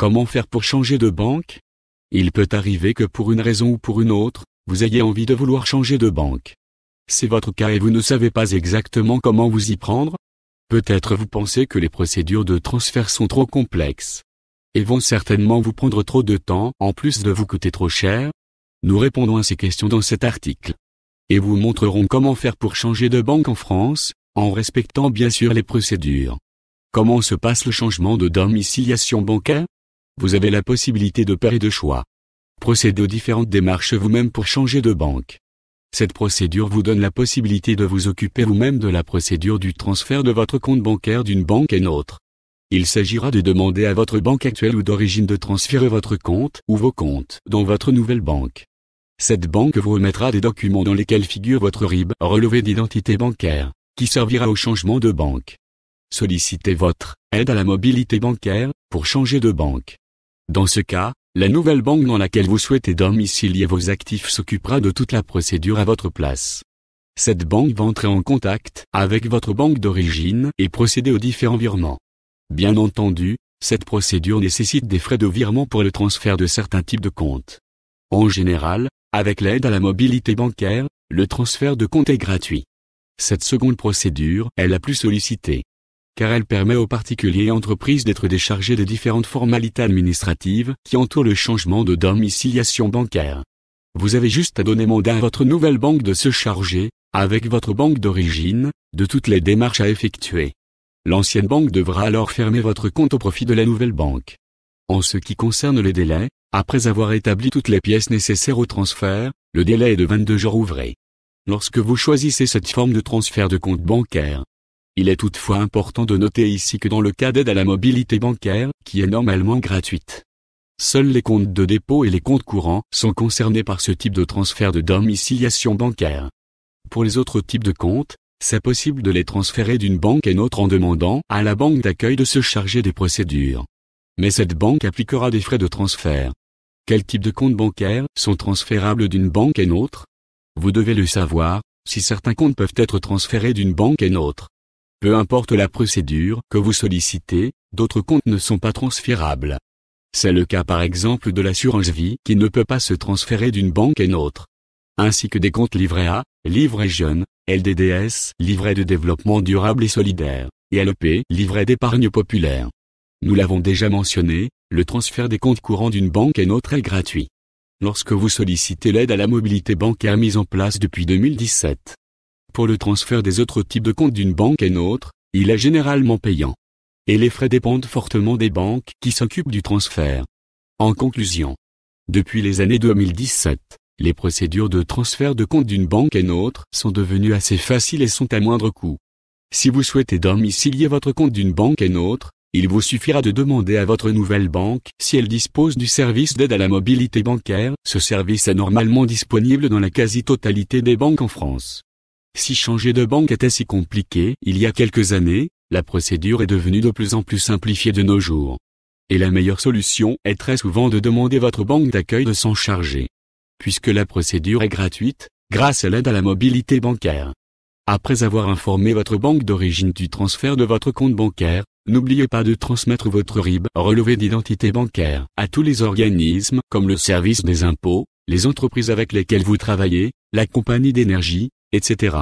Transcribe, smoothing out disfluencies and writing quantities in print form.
Comment faire pour changer de banque? Il peut arriver que pour une raison ou pour une autre, vous ayez envie de vouloir changer de banque. C'est votre cas et vous ne savez pas exactement comment vous y prendre? Peut-être vous pensez que les procédures de transfert sont trop complexes et vont certainement vous prendre trop de temps en plus de vous coûter trop cher. Nous répondons à ces questions dans cet article et vous montrerons comment faire pour changer de banque en France, en respectant bien sûr les procédures. Comment se passe le changement de domiciliation bancaire? Vous avez la possibilité de payer de choix. Procédez aux différentes démarches vous-même pour changer de banque. Cette procédure vous donne la possibilité de vous occuper vous-même de la procédure du transfert de votre compte bancaire d'une banque à une autre. Il s'agira de demander à votre banque actuelle ou d'origine de transférer votre compte ou vos comptes dans votre nouvelle banque. Cette banque vous remettra des documents dans lesquels figure votre RIB, relevé d'identité bancaire, qui servira au changement de banque. Sollicitez votre aide à la mobilité bancaire pour changer de banque. Dans ce cas, la nouvelle banque dans laquelle vous souhaitez domicilier vos actifs s'occupera de toute la procédure à votre place. Cette banque va entrer en contact avec votre banque d'origine et procéder aux différents virements. Bien entendu, cette procédure nécessite des frais de virement pour le transfert de certains types de comptes. En général, avec l'aide à la mobilité bancaire, le transfert de compte est gratuit. Cette seconde procédure est la plus sollicitée, car elle permet aux particuliers et entreprises d'être déchargés des différentes formalités administratives qui entourent le changement de domiciliation bancaire. Vous avez juste à donner mandat à votre nouvelle banque de se charger, avec votre banque d'origine, de toutes les démarches à effectuer. L'ancienne banque devra alors fermer votre compte au profit de la nouvelle banque. En ce qui concerne les délais, après avoir établi toutes les pièces nécessaires au transfert, le délai est de 22 jours ouvrés. Lorsque vous choisissez cette forme de transfert de compte bancaire, il est toutefois important de noter ici que dans le cas d'aide à la mobilité bancaire, qui est normalement gratuite, seuls les comptes de dépôt et les comptes courants sont concernés par ce type de transfert de domiciliation bancaire. Pour les autres types de comptes, c'est possible de les transférer d'une banque à une autre en demandant à la banque d'accueil de se charger des procédures. Mais cette banque appliquera des frais de transfert. Quels types de comptes bancaires sont transférables d'une banque à une autre? Vous devez le savoir, si certains comptes peuvent être transférés d'une banque à une autre. Peu importe la procédure que vous sollicitez, d'autres comptes ne sont pas transférables. C'est le cas par exemple de l'assurance vie qui ne peut pas se transférer d'une banque à une autre. Ainsi que des comptes livrets A, livrets jeunes, LDDS, livret de développement durable et solidaire, et LEP, livret d'épargne populaire. Nous l'avons déjà mentionné, le transfert des comptes courants d'une banque à une autre est gratuit. Lorsque vous sollicitez l'aide à la mobilité bancaire mise en place depuis 2017. Pour le transfert des autres types de comptes d'une banque à une autre, il est généralement payant. Et les frais dépendent fortement des banques qui s'occupent du transfert. En conclusion, depuis les années 2017, les procédures de transfert de compte d'une banque à une autre sont devenues assez faciles et sont à moindre coût. Si vous souhaitez domicilier votre compte d'une banque à une autre, il vous suffira de demander à votre nouvelle banque si elle dispose du service d'aide à la mobilité bancaire. Ce service est normalement disponible dans la quasi-totalité des banques en France. Si changer de banque était si compliqué il y a quelques années, la procédure est devenue de plus en plus simplifiée de nos jours. Et la meilleure solution est très souvent de demander à votre banque d'accueil de s'en charger. Puisque la procédure est gratuite, grâce à l'aide à la mobilité bancaire. Après avoir informé votre banque d'origine du transfert de votre compte bancaire, n'oubliez pas de transmettre votre RIB, relevé d'identité bancaire, à tous les organismes comme le service des impôts, les entreprises avec lesquelles vous travaillez, la compagnie d'énergie, etc.